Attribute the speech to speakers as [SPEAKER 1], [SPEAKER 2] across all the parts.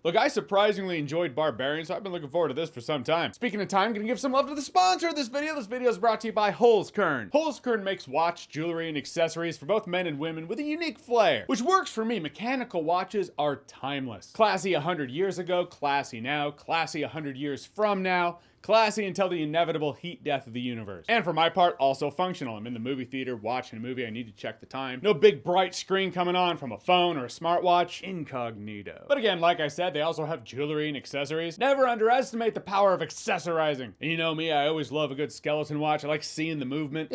[SPEAKER 1] Look, I surprisingly enjoyed Barbarian, so I've been looking forward to this for some time. Speaking of time, gonna give some love to the sponsor of this video. This video is brought to you by Holzkern. Holzkern makes watch, jewelry, and accessories for both men and women with a unique flair, which works for me. Mechanical watches are timeless. Classy 100 years ago, classy now, classy 100 years from now, classy until the inevitable heat death of the universe. And for my part, also functional. I'm in the movie theater watching a movie, I need to check the time. No big bright screen coming on from a phone or a smartwatch. Incognito. But again, like I said, they also have jewelry and accessories. Never underestimate the power of accessorizing. And you know me, I always love a good skeleton watch. I like seeing the movement.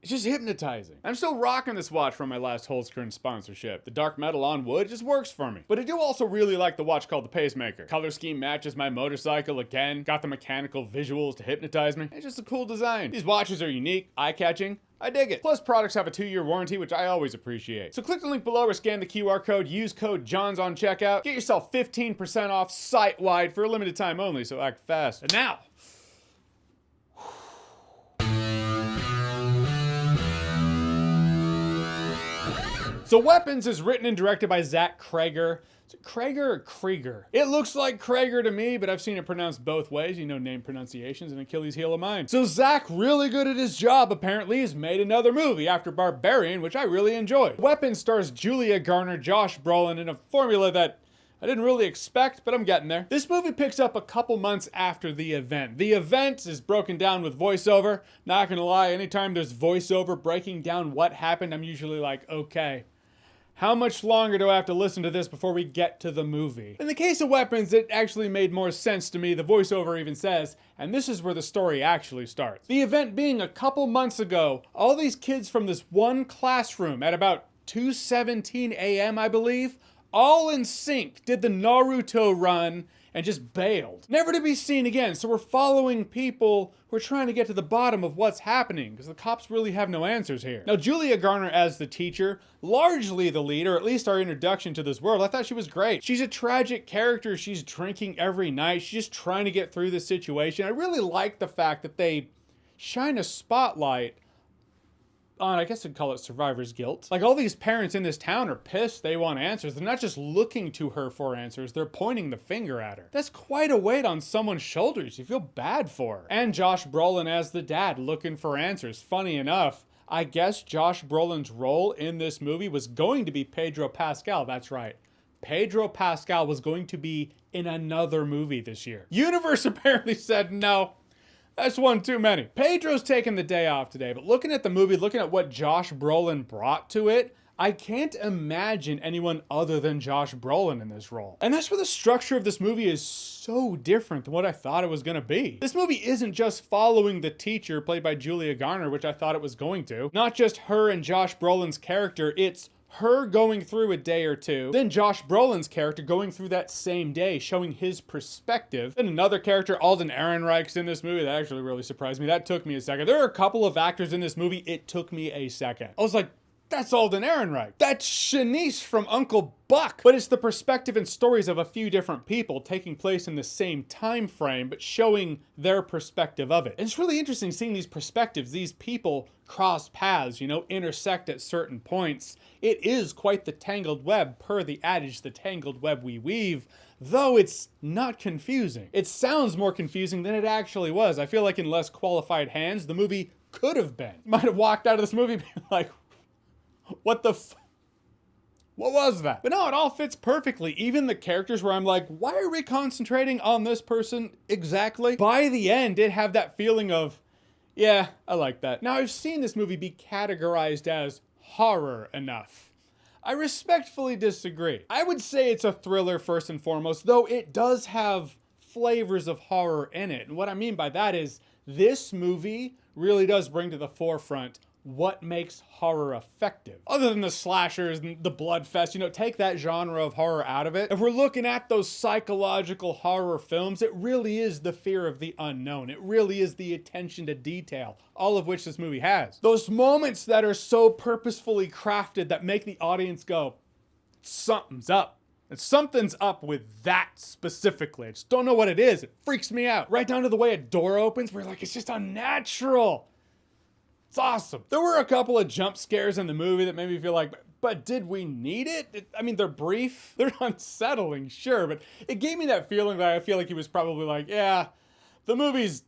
[SPEAKER 1] It's just hypnotizing. I'm still rocking this watch from my last Holzkern sponsorship. The dark metal on wood just works for me. But I do also really like the watch called the Pacemaker. Color scheme matches my motorcycle again. Got the mechanical visuals to hypnotize me. It's just a cool design. These watches are unique, eye-catching. I dig it. Plus, products have a 2-year warranty, which I always appreciate. So click the link below or scan the QR code. Use code JOHNS on checkout. Get yourself 15% off site-wide for a limited time only, so act fast. And now, so Weapons is written and directed by Zach Creggor. Is it Creggor or Creggor? It looks like Creggor to me, but I've seen it pronounced both ways. You know, name pronunciations, an Achilles heel of mine. So Zach, really good at his job, apparently, has made another movie after Barbarian, which I really enjoyed. Weapons stars Julia Garner, Josh Brolin in a formula that I didn't really expect, but I'm getting there. This movie picks up a couple months after the event. The event is broken down with voiceover. Not gonna lie, anytime there's voiceover breaking down what happened, I'm usually like, okay, how much longer do I have to listen to this before we get to the movie? In the case of Weapons, it actually made more sense to me. The voiceover even says, and this is where the story actually starts. The event being a couple months ago, all these kids from this one classroom at about 2:17 a.m., I believe, all in sync, did the Naruto run and just bailed. Never to be seen again. So we're following people who are trying to get to the bottom of what's happening because the cops really have no answers here. Now, Julia Garner as the teacher, largely the lead, or at least our introduction to this world, I thought she was great. She's a tragic character. She's drinking every night. She's just trying to get through the situation. I really like the fact that they shine a spotlight on, I guess I'd call it survivor's guilt. Like, all these parents in this town are pissed, they want answers. They're not just looking to her for answers, they're pointing the finger at her. That's quite a weight on someone's shoulders. You feel bad for her. And Josh Brolin as the dad, looking for answers. Funny enough, I guess Josh Brolin's role in this movie was going to be Pedro Pascal. That's right. Pedro Pascal was going to be in another movie this year. Universe apparently said no. That's one too many. Pedro's taking the day off today, but looking at the movie, looking at what Josh Brolin brought to it, I can't imagine anyone other than Josh Brolin in this role. And that's where the structure of this movie is so different than what I thought it was gonna be. This movie isn't just following the teacher played by Julia Garner, which I thought it was going to. Not just her and Josh Brolin's character, it's her going through a day or two, then Josh Brolin's character going through that same day, showing his perspective. Then another character, Alden Ehrenreich's in this movie. That actually really surprised me. That took me a second. There are a couple of actors in this movie. It took me a second. I was like, that's Alden Ehrenreich. That's Shanice from Uncle Buck. But it's the perspective and stories of a few different people taking place in the same time frame, but showing their perspective of it. And it's really interesting seeing these perspectives, these people cross paths, you know, intersect at certain points. It is quite the tangled web, per the adage, the tangled web we weave, though it's not confusing. It sounds more confusing than it actually was. I feel like in less qualified hands, the movie could have been. Might have walked out of this movie being like, what was that? But no, it all fits perfectly. Even the characters where I'm like, why are we concentrating on this person exactly? By the end, it had that feeling of, yeah, I like that. Now, I've seen this movie be categorized as horror enough. I respectfully disagree. I would say it's a thriller first and foremost, though it does have flavors of horror in it. And what I mean by that is this movie really does bring to the forefront what makes horror effective. Other than the slashers and the blood fest, you know, take that genre of horror out of it. If we're looking at those psychological horror films, it really is the fear of the unknown. It really is the attention to detail, all of which this movie has. Those moments that are so purposefully crafted that make the audience go, something's up. And something's up with that specifically. I just don't know what it is. It freaks me out. Right down to the way a door opens, where you're like, it's just unnatural. It's awesome. There were a couple of jump scares in the movie that made me feel like, But did we need it? I mean, they're brief, they're unsettling, sure, but it gave me that feeling that I feel like he was probably like, yeah, the movie's,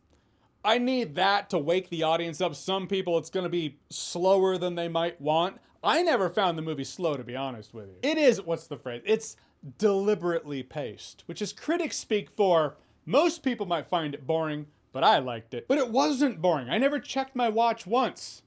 [SPEAKER 1] I need that to wake the audience up. Some people, it's gonna be slower than they might want. I never found the movie slow, to be honest with you. It is, what's the phrase? It's deliberately paced, which is critics speak for. Most people might find it boring, but I liked it. But it wasn't boring. I never checked my watch once.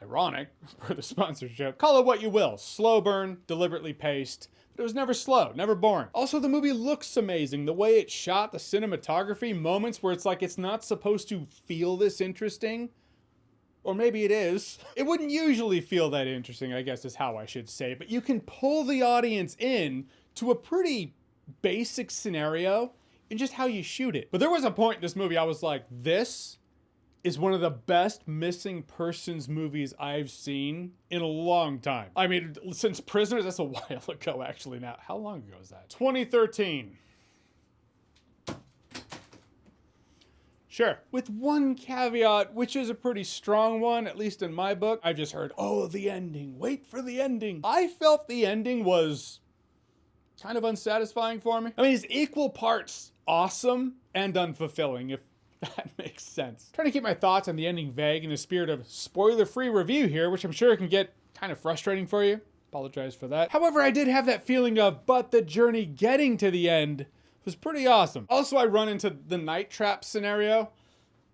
[SPEAKER 1] Ironic, for the sponsorship. Call it what you will. Slow burn, deliberately paced. But it was never slow, never boring. Also, the movie looks amazing. The way it's shot, the cinematography, moments where it's like it's not supposed to feel this interesting. Or maybe it is. It wouldn't usually feel that interesting, I guess is how I should say. But you can pull the audience in to a pretty basic scenario in just how you shoot it. But there was a point in this movie I was like, this is one of the best missing persons movies I've seen in a long time. I mean, since Prisoners, that's a while ago actually now. How long ago was that? 2013. Sure. With one caveat, which is a pretty strong one, at least in my book. I've just heard, oh, the ending, wait for the ending. I felt the ending was kind of unsatisfying for me. I mean, it's equal parts awesome and unfulfilling, if that makes sense. Trying to keep my thoughts on the ending vague in the spirit of spoiler-free review here, which I'm sure can get kind of frustrating for you. Apologize for that. However, I did have that feeling of, but the journey getting to the end was pretty awesome. Also, I run into the night trap scenario.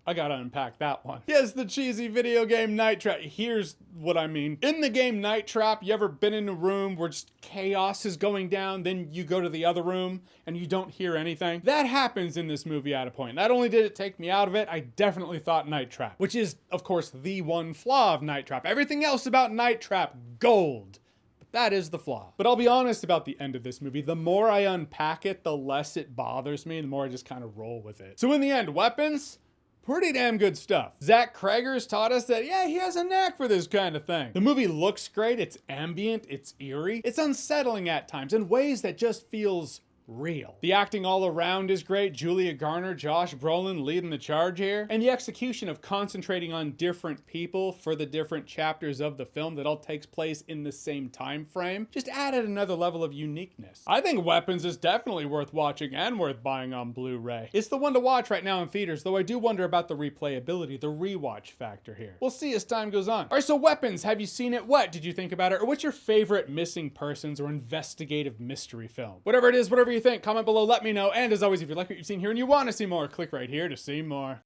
[SPEAKER 1] I gotta unpack that one. Yes, the cheesy video game Night Trap. Here's what I mean. In the game Night Trap, you ever been in a room where just chaos is going down, then you go to the other room and you don't hear anything? That happens in this movie at a point. Not only did it take me out of it, I definitely thought Night Trap, which is, of course, the one flaw of Night Trap. Everything else about Night Trap, gold. That is the flaw. But I'll be honest about the end of this movie. The more I unpack it, the less it bothers me, and the more I just kind of roll with it. So in the end, weapons? Pretty damn good stuff. Zach Creggor's taught us that, yeah, he has a knack for this kind of thing. The movie looks great, it's ambient, it's eerie, it's unsettling at times in ways that just feels real. The acting all around is great. Julia Garner, Josh Brolin leading the charge here. And the execution of concentrating on different people for the different chapters of the film that all takes place in the same time frame just added another level of uniqueness. I think Weapons is definitely worth watching and worth buying on Blu-ray. It's the one to watch right now in theaters, though I do wonder about the replayability, the rewatch factor here. We'll see as time goes on. All right, so Weapons, have you seen it? What did you think about it? Or what's your favorite missing persons or investigative mystery film? Whatever it is, whatever you think, comment below, let me know. And as always, if you like what you've seen here and you want to see more, click right here to see more.